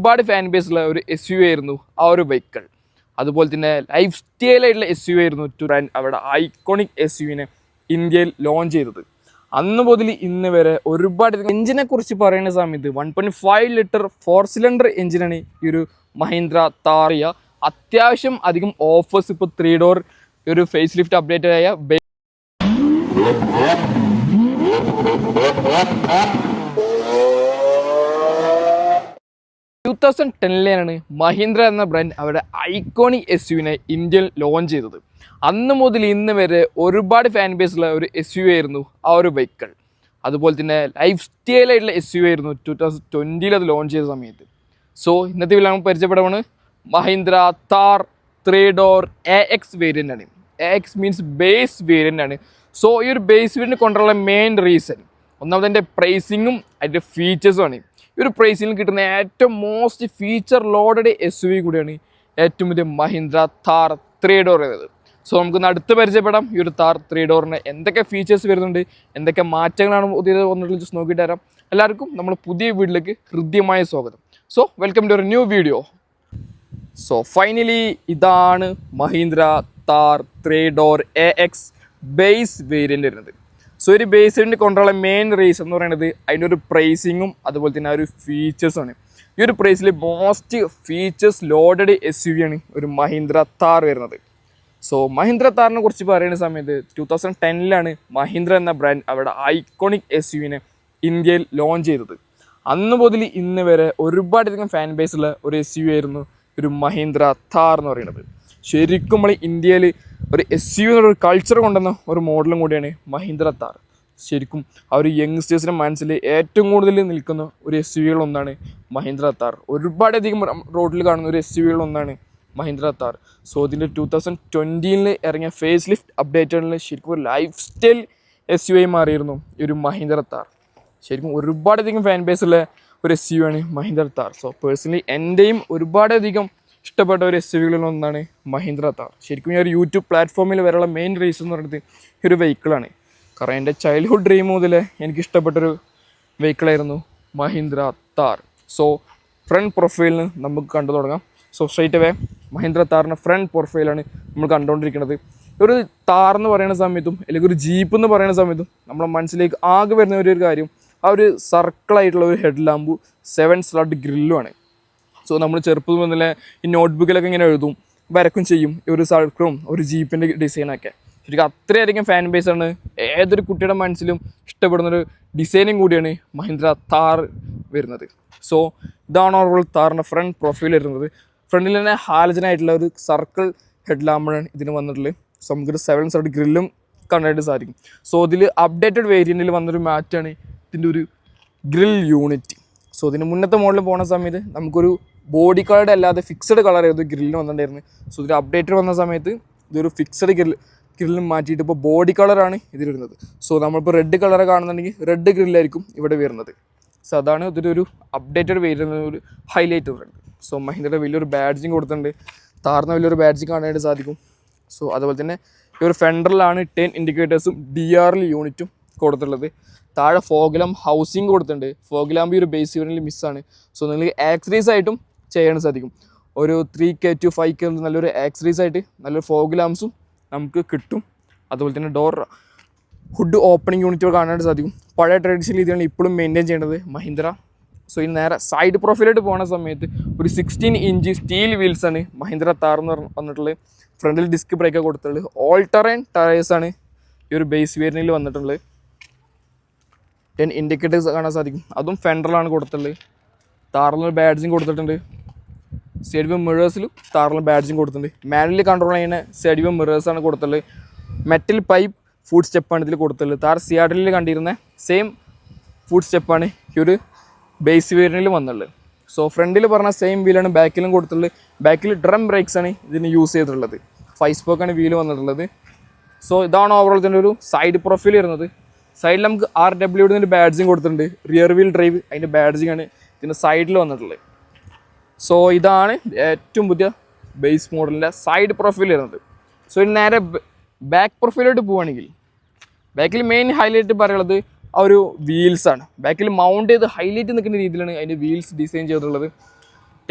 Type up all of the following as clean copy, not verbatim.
ഒരുപാട് ഫാൻ ബേസുള്ള ഒരു SUV ആയിരുന്നു ആ ഒരു വെഹിക്കിൾ. അതുപോലെ തന്നെ ലൈഫ് സ്റ്റൈലായിട്ടുള്ള SUV ആയിരുന്നു അവിടെ ഐക്കോണിക് SUVനെ ഇന്ത്യയിൽ ലോഞ്ച് ചെയ്തത്. അന്ന് മുതൽ ഇന്ന് വരെ ഒരുപാട് എഞ്ചിനെ കുറിച്ച് പറയുന്ന സമയത്ത് 1.5 ലിറ്റർ 4 സിലിണ്ടർ എഞ്ചിനാണ് ഈ ഒരു മഹീന്ദ്ര താറിയ. അത്യാവശ്യം അധികം ഓഫേഴ്സ് ഇപ്പോൾ 3 ഡോർ ഒരു ഫേസ് ലിഫ്റ്റ് അപ്ഡേറ്റഡ് ആയ 2010 മഹീന്ദ്ര എന്ന ബ്രാൻഡ് അവരുടെ ഐക്കോണിക് SUVനെ ഇന്ത്യയിൽ ലോഞ്ച് ചെയ്തത്. അന്ന് മുതൽ ഇന്ന് വരെ ഒരുപാട് ഫാൻ ബേസുള്ള ഒരു SUV ആയിരുന്നു ആ ഒരു വെഹിക്കിൾ. അതുപോലെ തന്നെ ലൈഫ് സ്റ്റൈലായിട്ടുള്ള SUV ആയിരുന്നു 2020 അത് ലോഞ്ച് ചെയ്ത സമയത്ത്. സോ ഇന്നത്തെ വീഡിയോ നമുക്ക് പരിചയപ്പെടുവാണ് Mahindra Thar 3 door AX variant ആണ്. AX മീൻസ് ബേസ് വേരിയൻ്റ് ആണ്. സോ ഈ ഒരു ബേസ് വേരിയൻ്റ് കൊണ്ടുള്ള മെയിൻ റീസൺ ഒന്നാമതിൻ്റെ പ്രൈസിങ്ങും അതിൻ്റെ ഫീച്ചേഴ്സും ആണ്. ഈ ഒരു പ്രൈസിൽ കിട്ടുന്ന ഏറ്റവും മോസ്റ്റ് ഫീച്ചർ ലോഡഡ് SUV കൂടിയാണ് ഏറ്റവും വലിയ മഹീന്ദ്ര താർ 3 ഡോർ എന്നത്. സോ നമുക്കൊന്ന് അടുത്ത് പരിചയപ്പെടാം ഈ ഒരു താർ 3 ഡോറിന് എന്തൊക്കെ ഫീച്ചേഴ്സ് വരുന്നുണ്ട്, എന്തൊക്കെ മാറ്റങ്ങളാണ് പുതിയത് വന്നിട്ടുള്ളത് ജസ്റ്റ് നോക്കിയിട്ട് തരാം. എല്ലാവർക്കും നമ്മൾ പുതിയ വീഡിയോയിലേക്ക് ഹൃദ്യമായ സ്വാഗതം. സോ വെൽക്കം ടു ഒരു ന്യൂ വീഡിയോ. സോ ഫൈനലി ഇതാണ് Mahindra Thar 3 door AX base variant വരുന്നത്. സോ ഒരു ബേസ് വേരിയൻ്റ് കൊണ്ടുള്ള മെയിൻ റീസൺ എന്ന് പറയുന്നത് അതിൻ്റെ ഒരു പ്രൈസിങ്ങും അതുപോലെ തന്നെ ആ ഒരു ഫീച്ചേഴ്സാണ്. ഈ ഒരു പ്രൈസിൽ മോസ്റ്റ് ഫീച്ചേഴ്സ് ലോഡഡ് SUV ആണ് ഒരു മഹീന്ദ്ര താർ വരുന്നത്. സോ മഹീന്ദ്ര താറിനെ കുറിച്ച് പറയുന്ന സമയത്ത് 2010 മഹീന്ദ്ര എന്ന ബ്രാൻഡ് അവരുടെ ഐക്കോണിക് SUVനെ ഇന്ത്യയിൽ ലോഞ്ച് ചെയ്തത്. അന്ന് മുതൽ ഇന്ന് വരെ ഒരുപാടധികം ഫാൻ ബേസുള്ള ഒരു SUV ആയിരുന്നു ഒരു മഹീന്ദ്ര താർ എന്ന് പറയുന്നത്. ശരിക്കും നമ്മൾ ഇന്ത്യയിൽ ഒരു SUV എന്നൊരു കൾച്ചർ കൊണ്ടുവന്ന ഒരു മോഡലും കൂടിയാണ് മഹീന്ദ്ര താർ. ശരിക്കും ആ ഒരു യങ്സ്റ്റേഴ്സിൻ്റെ മനസ്സിൽ ഏറ്റവും കൂടുതൽ നിൽക്കുന്ന ഒരു SUVകളൊന്നാണ് മഹീന്ദ്ര താർ. ഒരുപാടധികം റോഡിൽ കാണുന്ന ഒരു SUVകളൊന്നാണ് മഹീന്ദ്ര താർ. സോ ഇതിൻ്റെ 2020 ഇറങ്ങിയ ഫേസ് ലിഫ്റ്റ് അപ്ഡേറ്റഡിൽ ശരിക്കും ഒരു ലൈഫ് സ്റ്റൈൽ SUV മാറിയിരുന്നു ഈ ഒരു മഹീന്ദ്ര താർ. ശരിക്കും ഒരുപാടധികം ഫാൻ ബേസുള്ള ഒരു SUV ആണ് മഹീന്ദ്ര താർ. സോ പേഴ്സണലി എൻ്റെയും ഒരുപാടധികം ഇഷ്ടപ്പെട്ട ഒരു SUVകളിലൊന്നാണ് മഹീന്ദ്ര താർ. ശരിക്കും ഞാൻ ഒരു യൂട്യൂബ് പ്ലാറ്റ്ഫോമിൽ വരെയുള്ള മെയിൻ റീസൺ എന്ന് പറയുന്നത് ഈ ഒരു വെഹിക്കിളാണ്. കാരണം എൻ്റെ ചൈൽഡ്ഹുഡ് ഡ്രീം മുതൽ എനിക്ക് ഇഷ്ടപ്പെട്ടൊരു വെഹിക്കിളായിരുന്നു മഹീന്ദ്ര താർ. സോ ഫ്രണ്ട് പ്രൊഫൈലിന് നമുക്ക് കണ്ടു തുടങ്ങാം. സോ സ്ട്രൈറ്റ് അവേ മഹീന്ദ്ര താറിൻ്റെ ഫ്രണ്ട് പ്രൊഫൈലാണ് നമ്മൾ കണ്ടുകൊണ്ടിരിക്കുന്നത്. ഒരു താർ എന്ന് പറയുന്ന സമയത്തും അല്ലെങ്കിൽ ഒരു ജീപ്പ് എന്ന് പറയുന്ന സമയത്തും നമ്മുടെ മനസ്സിലേക്ക് ആകെ വരുന്ന ഒരു കാര്യം ആ ഒരു സർക്കിളായിട്ടുള്ള ഒരു ഹെഡ് ലാമ്പും 7 സ്ലഡ് ഗ്രില്ലുമാണ്. സോ നമ്മൾ ചെറുപ്പം മുതലേ ഈ നോട്ട്ബുക്കിലൊക്കെ ഇങ്ങനെ എഴുതും, വരക്കും ചെയ്യും ഈ ഒരു സർക്കിളും ഒരു ജീപ്പിൻ്റെ ഡിസൈനൊക്കെ. ശരിക്കും അത്രയധികം ഫാൻ ബേസാണ് ഏതൊരു കുട്ടിയുടെ മനസ്സിലും ഇഷ്ടപ്പെടുന്നൊരു ഡിസൈനിങ് കൂടിയാണ് മഹീന്ദ്ര താർ വരുന്നത്. സോ ഇതാണ് ഓവറോൾ താറിൻ്റെ ഫ്രണ്ട് പ്രൊഫൈൽ വരുന്നത്. ഫ്രണ്ടിൽ തന്നെ ഹാലജനായിട്ടുള്ള ഒരു സർക്കിൾ ഹെഡ് ലാമ്പാണ് ഇതിന് വന്നിട്ടുള്ളത്. സോ നമുക്കൊരു 7 സൈഡ് ഗ്രില്ലും കണ്ടായിട്ട് സാധിക്കും. സോ ഇതിൽ അപ്ഡേറ്റഡ് വേരിയൻറ്റിൽ വന്നൊരു മാറ്റാണ് ഇതിൻ്റെ ഒരു ഗ്രിൽ യൂണിറ്റ്. സോ ഇതിന് മുന്നത്തെ മോഡലിൽ പോകുന്ന സമയത്ത് നമുക്കൊരു ബോഡി കളറുടെ അല്ലാതെ ഫിക്സഡ് കളറായിരുന്നു ഗ്രില്ലിന് വന്നിട്ടുണ്ടായിരുന്നു. സോ ഇതിൽ അപ്ഡേറ്റഡ് വന്ന സമയത്ത് ഇതൊരു ഫിക്സഡ് ഗ്രില്ലും മാറ്റിയിട്ട് ഇപ്പോൾ ബോഡി കളറാണ് ഇതിൽ വരുന്നത്. സോ നമ്മളിപ്പോൾ റെഡ് കളർ കാണുന്നുണ്ടെങ്കിൽ റെഡ് ഗ്രില്ലായിരിക്കും ഇവിടെ വരുന്നത്. സോ അതാണ് ഇതിലൊരു അപ്ഡേറ്റഡ് വേരിയൻ്റ് ഒരു ഹൈലൈറ്റ് വരുന്നത്. സോ മഹീന്ദ്രയുടെ വലിയൊരു ബാഡ്ജിങ് കൊടുത്തിട്ടുണ്ട്, താറിന് വലിയൊരു ബാഡ്ജിങ് കാണാനായിട്ട് സാധിക്കും. സോ അതുപോലെ തന്നെ ഈ ഒരു ഫെൻഡറിലാണ് 10 ഇൻഡിക്കേറ്റേഴ്സും DRL യൂണിറ്റും കൊടുത്തിട്ടുള്ളത്. താഴെ ഫോഗ്ലാമ്പ് ഹൗസിങ് കൊടുത്തിട്ടുണ്ട്. ഫോഗ്ലാമ്പ് ഈ ഒരു ബേസ് വേരിയൻ്റിൽ മിസ്സാണ്. സോ നിങ്ങൾക്ക് ആക്സറീസ് ആയിട്ടും ചെയ്യാൻ സാധിക്കും. ഒരു 3K to 5K നല്ലൊരു ആക്സറീസ് ആയിട്ട് നല്ലൊരു ഫോഗ്ലാംസും നമുക്ക് കിട്ടും. അതുപോലെ തന്നെ ഡോർ ഹുഡ് ഓപ്പണിംഗ് യൂണിറ്റുകൾ കാണാനായിട്ട് സാധിക്കും. പഴയ ട്രഡീഷണൽ രീതിയാണ് ഇപ്പോഴും മെയിൻറ്റെയിൻ ചെയ്യേണ്ടത് മഹീന്ദ്ര. സോ ഈ നേരെ സൈഡ് പ്രൊഫൈലായിട്ട് പോകുന്ന സമയത്ത് ഒരു 16 ഇഞ്ച് സ്റ്റീൽ വീൽസാണ് മഹീന്ദ്ര താർ എന്ന് വന്നിട്ടുള്ളത്. ഫ്രണ്ടിൽ ഡിസ്ക് ബ്രേക്കൊക്കെ കൊടുത്തിട്ടുള്ളത്. ഓൾ ടെറൈൻ ടയേഴ്സാണ് ഈ ഒരു ബേസ് വേരിയൻറ്റിൽ വന്നിട്ടുള്ളത്. 10 ഇൻഡിക്കേറ്റേഴ്സ് കാണാൻ സാധിക്കും, അതും ഫെൻഡറിലാണ് കൊടുത്തിട്ടുള്ളത്. താറിൽ ബാഡ്ജിങ് കൊടുത്തിട്ടുണ്ട്. സൈഡ് വ്യൂ മിറേഴ്സിലും താറിൽ ബാഡ്ജിങ് കൊടുത്തിട്ടുണ്ട്. മാനുവലി കൺട്രോൾ ചെയ്യുന്ന സൈഡ് വ്യൂ മിറേഴ്സാണ് കൊടുത്തിട്ടുള്ളത്. മെറ്റൽ പൈപ്പ് ഫുഡ് സ്റ്റെപ്പാണ് ഇതിൽ കൊടുത്തിട്ടുള്ളത്. താർ സിയാഡിൽ കണ്ടിരുന്ന സെയിം ഫുഡ് സ്റ്റെപ്പാണ് ഈ ഒരു ബേസ് വേരിയൻറ്റിൽ വന്നിട്ടുള്ളത്. സോ ഫ്രണ്ടിൽ പറഞ്ഞ സെയിം വീലാണ് ബാക്കിലും കൊടുത്തിട്ടുള്ളത്. ബാക്കിൽ ഡ്രം ബ്രേക്സാണ് ഇതിന് യൂസ് ചെയ്തിട്ടുള്ളത്. 5 സ്പോക്കാണ് വീല് വന്നിട്ടുള്ളത്. സോ ഇതാണ് ഓവറോൾ ഇതിൻ്റെ ഒരു സൈഡ് പ്രൊഫൈൽ വരുന്നത്. സൈഡിൽ നമുക്ക് RWയുടെ ഒരു ബാഡ്ജിങ് കൊടുത്തിട്ടുണ്ട്. റിയർ വീൽ ഡ്രൈവ് അതിൻ്റെ ബാഡ്ജിങ് ആണ് ഇതിൻ്റെ സൈഡിൽ വന്നിട്ടുള്ളത്. സോ ഇതാണ് ഏറ്റവും പുതിയ ബേസ് മോഡലിൻ്റെ സൈഡ് പ്രൊഫൈൽ വരുന്നത്. സോ ഇനി നേരെ ബാക്ക് പ്രൊഫൈലോട്ട് പോവുകയാണെങ്കിൽ ബാക്കിൽ മെയിൻ ഹൈലൈറ്റ് പറയുന്നത് ആ ഒരു വീൽസാണ്. ബാക്കിൽ മൗണ്ട് ചെയ്ത് ഹൈലൈറ്റ് നിൽക്കുന്ന രീതിയിലാണ് അതിൻ്റെ വീൽസ് ഡിസൈൻ ചെയ്തിട്ടുള്ളത്.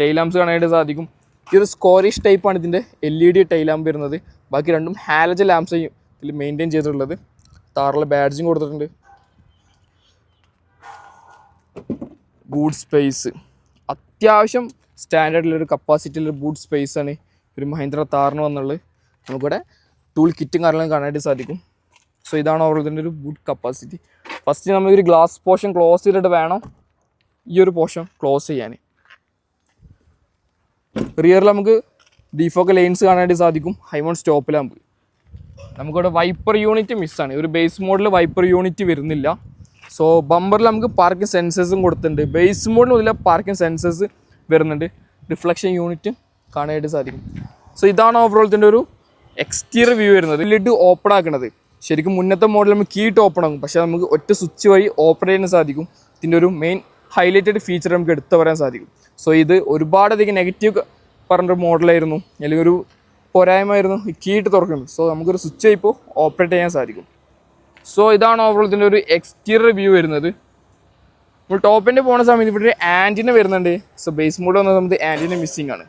ടൈൽ ലാംപ്സ് കാണാനായിട്ട് സാധിക്കും. ഈ ഒരു സ്കോറിഷ് ടൈപ്പാണ് ഇതിൻ്റെ LED ടൈൽ ലാമ്പ് വരുന്നത്. ബാക്കി രണ്ടും ഹാലജൻ ലാംപ്സ് ഇതിൽ മെയിൻറ്റെയിൻ ചെയ്തിട്ടുള്ളത്. താറിൽ ബാഡ്ജിങ് കൊടുത്തിട്ടുണ്ട്. ബൂട്ട് സ്പേസ് അത്യാവശ്യം സ്റ്റാൻഡേർഡിലൊരു കപ്പാസിറ്റിയിലൊരു ബൂട്ട് സ്പേസാണ് ഒരു മഹീന്ദ്ര താറിന് വന്നുള്ളത്. നമുക്കിവിടെ ടൂൾ കിറ്റും കാര്യങ്ങളും കാണാനായിട്ട് സാധിക്കും. സോ ഇതാണ് ഓവറോൾ ഇതിൻ്റെ ഒരു ബൂട്ട് കപ്പാസിറ്റി. ഫസ്റ്റ് നമ്മളൊരു ഗ്ലാസ് പോർഷൻ ക്ലോസ് ചെയ്തിട്ട് വേണം ഈ ഒരു പോർഷൻ ക്ലോസ് ചെയ്യാൻ. റിയറിൽ നമുക്ക് ഡിഫോക്കൽ ലൈൻസ് കാണാനായിട്ട് സാധിക്കും. High mount stop lamp. നമുക്കിവിടെ വൈപ്പർ യൂണിറ്റ് മിസ്സാണ്. ഒരു ബേസ് മോഡിൽ വൈപ്പർ യൂണിറ്റ് വരുന്നില്ല. സോ ബമ്പറിൽ നമുക്ക് പാർക്കിംഗ് സെൻസേഴ്സും കൊടുത്തിട്ടുണ്ട്. ബേസ് മോഡിൽ മുതൽ പാർക്കിംഗ് സെൻസേഴ്സ് വരുന്നുണ്ട്. റിഫ്ലക്ഷൻ യൂണിറ്റ് കാണാനായിട്ട് സാധിക്കും. സോ ഇതാണ് ഓവറോൾ ഇതിൻ്റെ ഒരു എക്സ്റ്റീരിയർ വ്യൂ വരുന്നത്. ലിഡ് ഓപ്പൺ ആക്കുന്നത് ശരിക്കും മുന്നത്തെ മോഡൽ നമുക്ക് കീ ഇട്ട് ഓപ്പൺ ആകും, പക്ഷേ നമുക്ക് ഒറ്റ സ്വിച്ച് വഴി ഓപ്പറേറ്റ് ചെയ്യാൻ സാധിക്കും. ഇതിൻ്റെ ഒരു മെയിൻ ഹൈലൈറ്റഡ് ഫീച്ചർ നമുക്ക് എടുത്തു പറയാൻ സാധിക്കും. സോ ഇത് ഒരുപാടധികം നെഗറ്റീവ് പറഞ്ഞൊരു മോഡലായിരുന്നു, അല്ലെങ്കിൽ ഒരു പോരായ്മയായിരുന്നു ഈ കീ ഇട്ട് തുറക്കുന്നത്. സോ നമുക്കൊരു സ്വിച്ച് ഇപ്പോൾ ഓപ്പറേറ്റ് ചെയ്യാൻ സാധിക്കും. സോ ഇതാണ് ഓവറോൾ ഇതിൻ്റെ ഒരു എക്സ്റ്റീരിയർ വ്യൂ വരുന്നത്. നമ്മൾ ടോപ്പിൻ്റെ പോകുന്ന സമയത്ത് ഇവിടെ ഒരു ആൻറ്റിന വരുന്നുണ്ട്. സോ ബേസ് മോഡ് വന്ന സമയത്ത് ആൻറ്റിന മിസ്സിംഗ് ആണ്.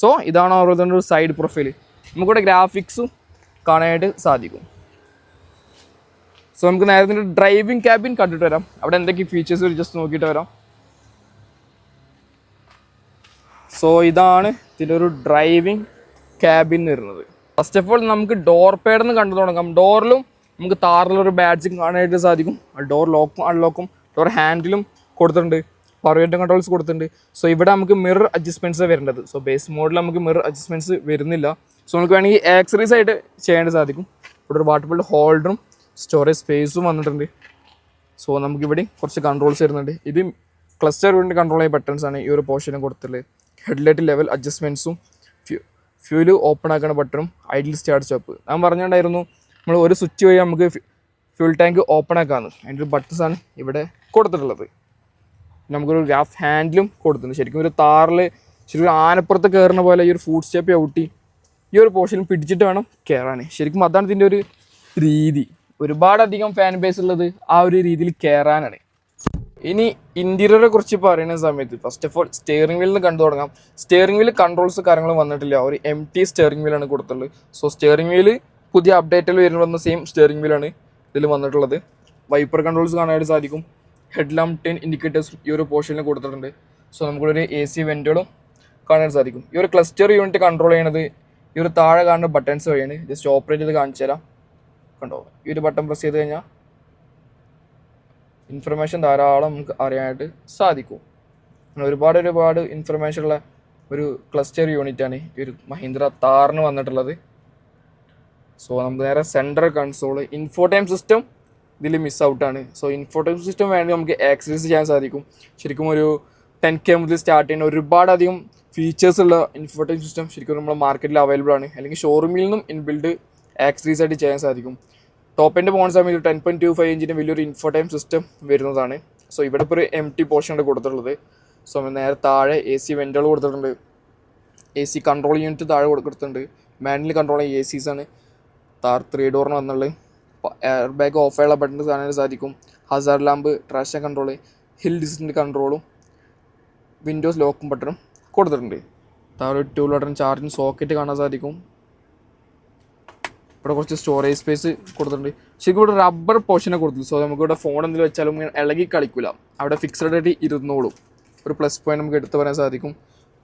സോ ഇതാണ് ഓവറോൾ ഇതിൻ്റെ ഒരു സൈഡ് പ്രൊഫൈൽ. നമുക്കിവിടെ ഗ്രാഫിക്സും കാണാനായിട്ട് സാധിക്കും. സോ നമുക്ക് നേരത്തെ ഡ്രൈവിംഗ് ക്യാബിൻ കണ്ടിട്ട് വരാം. അവിടെ എന്തൊക്കെ ഫീച്ചേഴ്സ് ജസ്റ്റ് നോക്കിയിട്ട് വരാം. സോ ഇതാണ് ഇതിൻ്റെ ഒരു ഡ്രൈവിംഗ് ക്യാബിൻ വരുന്നത്. ഫസ്റ്റ് ഓഫ് ഓൾ നമുക്ക് ഡോർ പാഡെന്ന് കണ്ടു തുടങ്ങാം. ഡോറിലും നമുക്ക് താറിലൊരു ബാഡ്ജിങ് കാണാനായിട്ട് സാധിക്കും. ഡോർ ലോക്കും അൺലോക്കും ഡോർ ഹാൻഡിലും കൊടുത്തിട്ടുണ്ട്. പവർവിൻഡോ കൺട്രോൾസ് കൊടുത്തിട്ടുണ്ട്. സോ ഇവിടെ നമുക്ക് മിറർ അഡ്ജസ്റ്റ്മെൻറ്റ്സ് വരേണ്ടത്. സോ ബേസ് മോഡിൽ നമുക്ക് മിറർ അഡ്ജസ്റ്റ്മെൻറ്റ്സ് വരുന്നില്ല. സോ നമുക്ക് വേണമെങ്കിൽ ആക്സറീസ് ആയിട്ട് ചെയ്യാൻ സാധിക്കും. ഇവിടെ ഒരു വാട്ടർ ബോട്ടിൽ ഹോൾഡറും സ്റ്റോറേജ് സ്പേസും വന്നിട്ടുണ്ട്. സോ നമുക്കിവിടെ കുറച്ച് കൺട്രോൾസ് വരുന്നുണ്ട്. ഇത് ക്ലസ്റ്റർ കൊണ്ട് കൺട്രോൾ ചെയ്യുന്ന ബട്ടൺസ് ആണ് ഈ ഒരു പോർഷനും കൊടുത്തിട്ടുള്ളത്. ഹെഡ്ലൈറ്റ് ലെവൽ അഡ്ജസ്റ്റ്മെൻറ്റ്സും ഫ്യൂല് ഓപ്പൺ ആക്കുന്ന ബട്ടണും ഐഡിൽ സ്റ്റാർട്ട് സ്റ്റോപ്പ്. ഞാൻ പറഞ്ഞിട്ടുണ്ടായിരുന്നു നമ്മൾ ഒരു സ്വിച്ച് വഴി നമുക്ക് ഫ്യൂൽ ടാങ്ക് ഓപ്പൺ ആക്കാമെന്ന്. അതിൻ്റെ ഒരു ബട്ടൺസ് ആണ് ഇവിടെ കൊടുത്തിട്ടുള്ളത്. നമുക്കൊരു ഗ്രാഫ് ഹാൻഡിലും കൊടുത്തിട്ടുണ്ട്. ശരിക്കും ഒരു താറിൽ ശരിക്കും ആനപ്പുറത്ത് കയറുന്ന പോലെ ഈ ഒരു ഫുഡ് സ്റ്റെപ്പ് ഔട്ടി ഈ ഒരു പോർഷനിൽ പിടിച്ചിട്ട് വേണം കയറാൻ. ശരിക്കും അതാണ് ഇതിൻ്റെ ഒരു രീതി. ഒരുപാടധികം ഫാൻ ബേസ് ഉള്ളത് ആ ഒരു രീതിയിൽ കയറാനാണ്. ഇനി ഇൻറ്റീരിയറെ കുറിച്ച് പറയുന്ന സമയത്ത് ഫസ്റ്റ് ഓഫ് ഓൾ സ്റ്റിയറിംഗ് വീലിൽ നിന്ന് കണ്ടു തുടങ്ങാം. സ്റ്റിയറിംഗ് വീല് കൺട്രോൾസ് കാര്യങ്ങളും വന്നിട്ടില്ല. ഒരു MT സ്റ്റിയറിംഗ് വീലാണ് കൊടുത്തിട്ടുള്ളത്. സോ സ്റ്റിയറിംഗ് വീല് പുതിയ അപ്ഡേറ്റിൽ വരുന്ന സെയിം സ്റ്റിയറിംഗ് വീലാണ് ഇതിൽ വന്നിട്ടുള്ളത്. വൈപ്പർ കൺട്രോൾസ് കാണാനായിട്ട് സാധിക്കും. ഹെഡ് ലാമ്പ് 10 ഇൻഡിക്കേറ്റേഴ്സ് ഈ ഒരു പോർഷനിൽ കൊടുത്തിട്ടുണ്ട്. സോ നമുക്കൊരു AC വെൻറ്റുകളും കാണാൻ സാധിക്കും. ഈ ഒരു ക്ലസ്റ്റർ യൂണിറ്റ് കൺട്രോൾ ചെയ്യണത് ഈ ഒരു താഴെ കാണുന്ന ബട്ടൺസ് വഴിയാണ്. ജസ്റ്റ് ഓപ്പറേറ്റ് ചെയ്ത് കാണിച്ചു തരാം. കണ്ടോ, ഈ ഒരു ബട്ടൺ പ്രസ് ചെയ്ത് കഴിഞ്ഞാൽ ഇൻഫർമേഷൻ ധാരാളം നമുക്ക് അറിയാനായിട്ട് സാധിക്കും. ഒരുപാട് ഇൻഫർമേഷൻ ഉള്ള ഒരു ക്ലസ്റ്റർ യൂണിറ്റാണ് ഈ ഒരു മഹീന്ദ്ര താറിന് വന്നിട്ടുള്ളത്. സോ നമുക്ക് നേരെ സെൻട്രൽ കൺസോൾ ഇൻഫോടൈം സിസ്റ്റം ഇതിൽ മിസ് ഔട്ടാണ്. സോ ഇൻഫോടൈം സിസ്റ്റം വേണമെങ്കിൽ നമുക്ക് ആക്സസ് ചെയ്യാൻ സാധിക്കും. ശരിക്കും ഒരു 10K മുതൽ സ്റ്റാർട്ട് ചെയ്യുന്ന ഒരുപാടധികം ഫീച്ചേഴ്സ് ഉള്ള ഇൻഫോടൈം സിസ്റ്റം ശരിക്കും നമ്മുടെ മാർക്കറ്റിൽ അവൈലബിൾ ആണ്. അല്ലെങ്കിൽ ഷോറൂമിൽ നിന്നും ഇൻബിൽഡ് ആക്സറീസ് ആയിട്ട് ചെയ്യാൻ സാധിക്കും. ടോപ്പ് എൻ്റെ പോകുന്ന സമയത്ത് 10.25 ഇഞ്ചിൻ്റെ വലിയൊരു ഇൻഫോടൈം സിസ്റ്റം വരുന്നതാണ്. സോ ഇവിടെ ഇപ്പോൾ ഒരു MT പോർഷനാണ് കൊടുത്തിട്ടുള്ളത്. സോ നേരെ താഴെ AC വെൻറ്റുകൾ കൊടുത്തിട്ടുണ്ട്. AC കൺട്രോൾ യൂണിറ്റ് താഴെ കൊടുത്തിട്ടുണ്ട്. മാനുവലി കൺട്രോൾ ചെയ്യുന്ന ACs ആണ്. താർ 3 ഡോറിന് വന്നുള്ളത്. എയർ ബാഗ് ഓഫ് ആയുള്ള ബട്ടൺസ് കാണാൻ സാധിക്കും. Hazard lamp, traction control, hill descent കൺട്രോളും വിൻഡോസ് ലോക്കും ബട്ടണും കൊടുത്തിട്ടുണ്ട്. താഴെ 2 ബട്ടൺ ചാർജിങ് സോക്കറ്റ് കാണാൻ സാധിക്കും. ഇവിടെ കുറച്ച് സ്റ്റോറേജ് സ്പേസ് കൊടുത്തിട്ടുണ്ട്. ശരിക്കും ഇവിടെ റബ്ബർ പോർഷനെ കൊടുത്തിട്ടുണ്ട്. സോ നമുക്കിവിടെ ഫോൺ എന്തെങ്കിലും വെച്ചാലും ഇളകി കളിക്കില്ല, അവിടെ ഫിക്സഡ് ആയിട്ട് ഇരുന്നോളും. ഒരു പ്ലസ് പോയിന്റ് നമുക്ക് എടുത്തു പറയാൻ സാധിക്കും.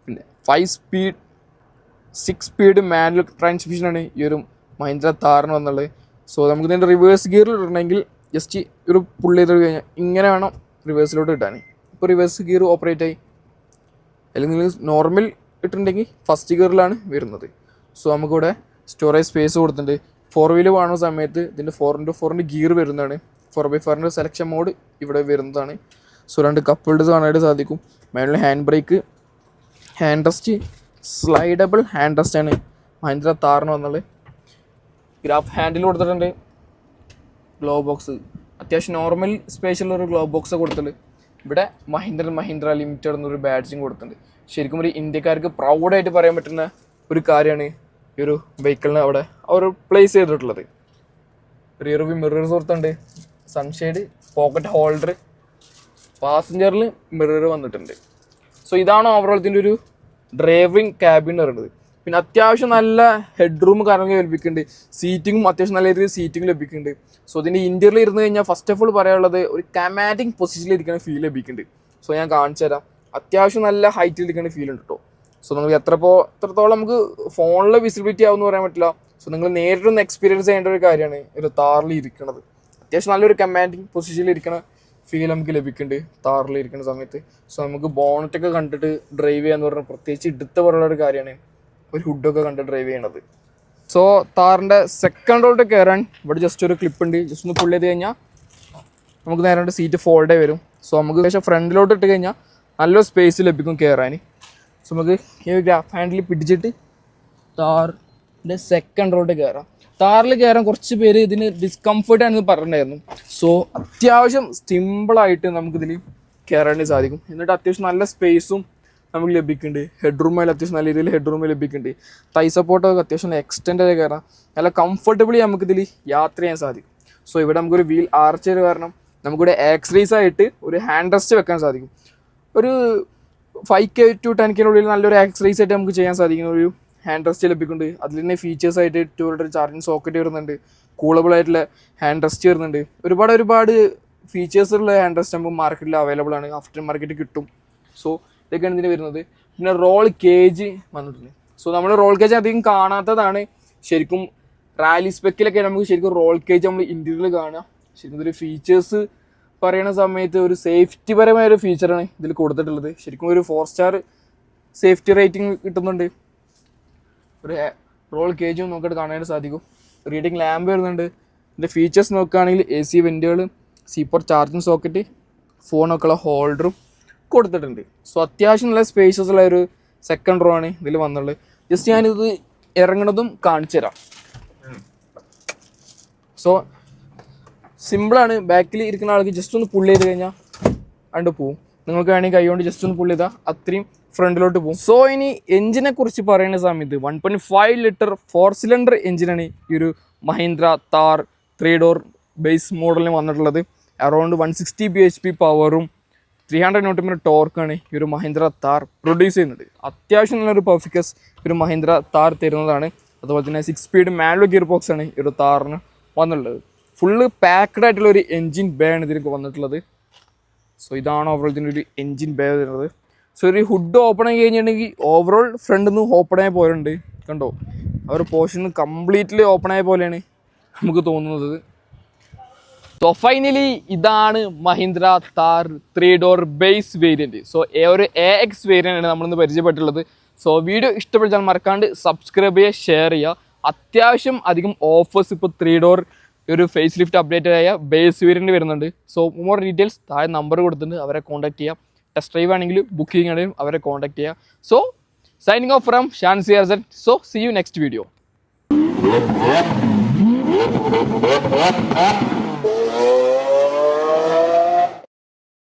പിന്നെ 6 സ്പീഡ് മാനുവൽ ട്രാൻസ്മിഷനാണ് ഈ ഒരു മഹീന്ദ്ര താറിന് വന്നുള്ളത്. സോ നമുക്ക് ഇതിൻ്റെ റിവേഴ്സ് ഗിയറിൽ ഇടണമെങ്കിൽ ജസ്റ്റ് ഒരു പുള്ളി ചെയ്ത് കഴിഞ്ഞാൽ ഇങ്ങനെ വേണം റിവേഴ്സിലോട്ട് ഇട്ടാൻ. ഇപ്പോൾ റിവേഴ്സ് ഗിയർ ഓപ്പറേറ്റ് ആയി. അല്ലെങ്കിൽ നോർമൽ ഇട്ടിട്ടുണ്ടെങ്കിൽ ഫസ്റ്റ് ഗിയറിലാണ് വരുന്നത്. സോ നമുക്കിവിടെ സ്റ്റോറേജ് സ്പേസ് കൊടുത്തിട്ടുണ്ട്. 4 വീല് കാണുന്ന സമയത്ത് ഇതിൻ്റെ 4x4 ഗിയർ വരുന്നതാണ്. 4x4 സെലക്ഷൻ മോഡ് ഇവിടെ വരുന്നതാണ്. സോ 2 കപ്പ് ഹോൾഡേഴ്സ് കാണാനായിട്ട് സാധിക്കും. മേളിൽ hand brake, hand rest, slidable hand rest ആണ് മഹീന്ദ്ര താറിന് വന്നുള്ളത്. ഗ്രാഫ് ഹാൻഡിൽ കൊടുത്തിട്ടുണ്ട്. ഗ്ലോ ബോക്സ് അത്യാവശ്യം നോർമൽ സ്പേഷ്യലൊരു ഗ്ലോ ബോക്സ് കൊടുത്തിട്ടുണ്ട്. ഇവിടെ മഹീന്ദ്ര ലിമിറ്റഡ് എന്നൊരു ബാഡ്ജിങ് കൊടുത്തിട്ടുണ്ട്. ശരിക്കും ഒരു ഇന്ത്യക്കാർക്ക് പ്രൗഡായിട്ട് പറയാൻ പറ്റുന്ന ഒരു കാര്യമാണ് ഈ ഒരു വെഹിക്കിളിന് അവിടെ അവർ പ്ലേസ് ചെയ്തിട്ടുള്ളത്. റിയർ വ്യൂ മിറേഴ്സ് കൊടുത്തിട്ടുണ്ട്. സൺഷെയ്ഡ്, പോക്കറ്റ് ഹോൾഡർ, പാസഞ്ചറിൽ മിറർ വന്നിട്ടുണ്ട്. സോ ഇതാണ് ഓവറോൾ ഇതിൻ്റെ ഒരു ഡ്രൈവിംഗ് ക്യാബിൻ എന്ന് പറയുന്നത്. പിന്നെ അത്യാവശ്യം നല്ല ഹെഡ് റൂം കാര്യങ്ങൾ ലഭിക്കുന്നുണ്ട്. സീറ്റിങ്ങും അത്യാവശ്യം നല്ല രീതിയിൽ സീറ്റിംഗ് ലഭിക്കുന്നുണ്ട്. സോ ഇതിൻ്റെ ഇൻറ്റീരിയറിൽ ഇരുന്ന് കഴിഞ്ഞാൽ ഫസ്റ്റ് ഓഫ് ഓൾ പറയാനുള്ളത് ഒരു കമാൻഡിങ് പൊസിഷനിൽ ഇരിക്കുന്ന ഫീൽ ലഭിക്കുന്നുണ്ട്. സോ ഞാൻ കാണിച്ചു തരാം. അത്യാവശ്യം നല്ല ഹൈറ്റിൽ ഇരിക്കുന്ന ഫീൽ ഉണ്ട് കേട്ടോ. സോ നിങ്ങൾക്ക് എത്രത്തോളം നമുക്ക് ഫോണിൽ വിസിബിലിറ്റി ആവുമെന്ന് പറയാൻ പറ്റില്ല. സോ നിങ്ങൾ നേരിട്ടൊന്ന് എക്സ്പീരിയൻസ് ചെയ്യേണ്ട ഒരു കാര്യമാണ് ഒരു താറിൽ ഇരിക്കുന്നത്. അത്യാവശ്യം നല്ലൊരു കമാൻഡിങ് പൊസിഷനിൽ ഇരിക്കുന്ന ഫീൽ നമുക്ക് ലഭിക്കുന്നുണ്ട് താറിൽ ഇരിക്കുന്ന സമയത്ത്. സോ നമുക്ക് ബോണറ്റൊക്കെ കണ്ടിട്ട് ഡ്രൈവ് ചെയ്യാന്ന് പറഞ്ഞാൽ പ്രത്യേകിച്ച് എടുത്ത പോലുള്ള ഒരു കാര്യമാണ് ഒരു ഹുഡൊക്കെ കണ്ട് ഡ്രൈവ് ചെയ്യണത്. സോ താറിൻ്റെ സെക്കൻഡ് റോട്ട് കയറാൻ ഇവിടെ ജസ്റ്റ് ഒരു ക്ലിപ്പ് ഉണ്ട്. ജസ്റ്റ് ഒന്ന് പുള്ളി ചെയ്ത് കഴിഞ്ഞാൽ നമുക്ക് നേരെ സീറ്റ് ഫോൾഡേ വരും. സോ നമുക്ക് ഏകദേശം ഫ്രണ്ടിലോട്ട് ഇട്ട് കഴിഞ്ഞാൽ നല്ലൊരു സ്പേസ് ലഭിക്കും കയറാൻ. സോ നമുക്ക് ഈ ഗ്രാഫ് ഹാൻഡിൽ പിടിച്ചിട്ട് താറിൻ്റെ സെക്കൻഡ് റോട്ട് കയറാം. താറിൽ കയറാൻ കുറച്ച് പേര് ഇതിന് ഡിസ്കംഫർട്ട് ആണെന്ന് പറഞ്ഞിട്ടുണ്ടായിരുന്നു. സോ അത്യാവശ്യം സിമ്പിളായിട്ട് നമുക്കിതിൽ കയറാൻ സാധിക്കും. എന്നിട്ട് അത്യാവശ്യം നല്ല സ്പേസും നമുക്ക് ലഭിക്കുന്നുണ്ട്. ഹെഡ് റൂമിൽ അത്യാവശ്യം നല്ല രീതിയിൽ ഹെഡ് റൂമിൽ ലഭിക്കുന്നുണ്ട്. തൈ സപ്പോർട്ടൊക്കെ അത്യാവശ്യം എക്സ്റ്റെൻഡ് ആയി കയറാം. നല്ല കംഫർട്ടബിളി നമുക്കിതിൽ യാത്ര ചെയ്യാൻ സാധിക്കും. സോ ഇവിടെ നമുക്കൊരു വീൽ ആർച്ചർ കാരണം നമുക്കിവിടെ ആക്സറീസ് ആയിട്ട് ഒരു ഹാൻഡ് റെസ്റ്റ് വെക്കാൻ സാധിക്കും. ഒരു 5K to 10K നല്ലൊരു ആക്സറീസ് ആയിട്ട് നമുക്ക് ചെയ്യാൻ സാധിക്കുന്ന ഒരു ഹാൻഡ് റെസ്റ്റ് ലഭിക്കുന്നുണ്ട്. അതിൽ തന്നെ ഫീച്ചേഴ്സ് ആയിട്ട് 2 ചാർജിങ് സോക്കറ്റ് വരുന്നുണ്ട്. കൂളബിൾ ആയിട്ടുള്ള ഹാൻഡ് റെസ്റ്റ് വരുന്നുണ്ട്. ഒരുപാട് ഫീച്ചേഴ്സുള്ള ഹാൻഡ് റെസ്റ്റ് നമുക്ക് മാർക്കറ്റിൽ അവൈലബിൾ ആണ്. ആഫ്റ്റർ മാർക്കറ്റ് കിട്ടും. സോ ഇതൊക്കെയാണ് ഇതിന് വരുന്നത്. പിന്നെ റോൾ കേജ് വന്നിട്ടുണ്ട്. സോ നമ്മൾ റോൾ കേജ് അധികം കാണാത്തതാണ്. ശരിക്കും റാലി സ്പെക്കിലൊക്കെ നമുക്ക് ശരിക്കും റോൾ കേജ് നമ്മൾ ഇൻറ്റീരിയറിൽ കാണാം. ശരിക്കും ഇതൊരു ഫീച്ചേഴ്സ് പറയുന്ന സമയത്ത് ഒരു സേഫ്റ്റി പരമായ ഒരു ഫീച്ചറാണ് ഇതിൽ കൊടുത്തിട്ടുള്ളത്. ശരിക്കും ഒരു 4 സ്റ്റാർ സേഫ്റ്റി റേറ്റിംഗ് കിട്ടുന്നുണ്ട്. ഒരു റോൾ കേജും നോക്കിയിട്ട് കാണാനായിട്ട് സാധിക്കും. റീഡിങ് ലാമ്പ് വരുന്നുണ്ട്. ഇതിൻ്റെ ഫീച്ചേഴ്സ് നോക്കുകയാണെങ്കിൽ AC വെൻറ്റുകൾ, C4 ചാർജിങ് സോക്കറ്റ്, ഫോണൊക്കെയുള്ള ഹോൾഡറും കൊടുത്തിട്ടുണ്ട്. സോ അത്യാവശ്യം നല്ല സ്പേസസ് ഉള്ള ഒരു സെക്കൻഡ് റോ ആണ് ഇതിൽ വന്നുള്ളത്. ജസ്റ്റ് ഞാനിത് ഇറങ്ങുന്നതും കാണിച്ചു തരാം. സോ സിമ്പിളാണ്. ബാക്കിൽ ഇരിക്കുന്ന ആൾക്ക് ജസ്റ്റ് ഒന്ന് പുള്ളി ചെയ്ത് കഴിഞ്ഞാൽ അണ്ട് പോവും. നിങ്ങൾക്ക് വേണമെങ്കിൽ കൈ കൊണ്ട് ജസ്റ്റ് ഒന്ന് പുള്ളി ചെയ്താൽ അത്രയും ഫ്രണ്ടിലോട്ട് പോകും. സോ ഇനി എഞ്ചിനെ കുറിച്ച് പറയുന്ന സമയത്ത് 1.5 ലിറ്റർ 4 സിലിണ്ടർ എഞ്ചിനാണ് ഈ ഒരു മഹീന്ദ്ര താർ 3 ഡോർ ബേസ് മോഡലിന് വന്നിട്ടുള്ളത്. അറൗണ്ട് 160 bhp പവറും 300 Nm ടോർക്കാണ് ഈ ഒരു മഹീന്ദ്ര താർ പ്രൊഡ്യൂസ് ചെയ്യുന്നത്. അത്യാവശ്യം നല്ലൊരു പെർഫിക്കസ് ഒരു മഹീന്ദ്ര താർ തരുന്നതാണ്. അതുപോലെ തന്നെ 6 സ്പീഡ് മാനുവൽ ഗിയർ ബോക്സ് ആണ് ഈ ഒരു താറിന് വന്നിട്ടുള്ളത്. ഫുള്ള് പാക്ഡ് ആയിട്ടുള്ള ഒരു എൻജിൻ ബേ ആണ് ഇതിലേക്ക് വന്നിട്ടുള്ളത്. സോ ഇതാണ് ഓവറോൾ ഇതിൻ്റെ ഒരു എൻജിൻ ബേ വരുന്നത്. സോ ഒരു ഹുഡ് ഓപ്പൺ ആയി കഴിഞ്ഞിട്ടുണ്ടെങ്കിൽ ഓവറോൾ ഫ്രണ്ടിൽ നിന്ന് ഓപ്പൺ ആയ പോലെ ഉണ്ട്. കണ്ടോ, ആ ഒരു പോർഷൻ കംപ്ലീറ്റ്ലി ഓപ്പൺ ആയ പോലെയാണ് നമുക്ക് തോന്നുന്നത്. സോ ഫൈനലി ഇതാണ് Mahindra Thar 3 door base variant. So ഒരു AX വേരിയൻ്റ് ആണ് നമ്മളിന്ന് പരിചയപ്പെട്ടുള്ളത്. സോ വീഡിയോ ഇഷ്ടപ്പെട്ടാൽ മറക്കാണ്ട് സബ്സ്ക്രൈബ് ചെയ്യുക, ഷെയർ ചെയ്യുക. അത്യാവശ്യം അധികം ഓഫേഴ്സ് ഇപ്പോൾ 3 ഡോർ ഒരു ഫേസ് ലിഫ്റ്റ് അപ്ഡേറ്റഡ് ആയ ബേസ് വേരിയൻ്റ് വരുന്നുണ്ട്. സോ മോർ ഡീറ്റെയിൽസ് താഴെ നമ്പർ കൊടുത്തിട്ടുണ്ട്, അവരെ കോൺടാക്ട് ചെയ്യുക. ടെസ്റ്റ് ഡ്രൈവ് ആണെങ്കിൽ ബുക്കിംഗ് ആണെങ്കിലും അവരെ കോൺടാക്ട് ചെയ്യുക. So signing off from Shanzi Arsan. So see you next video.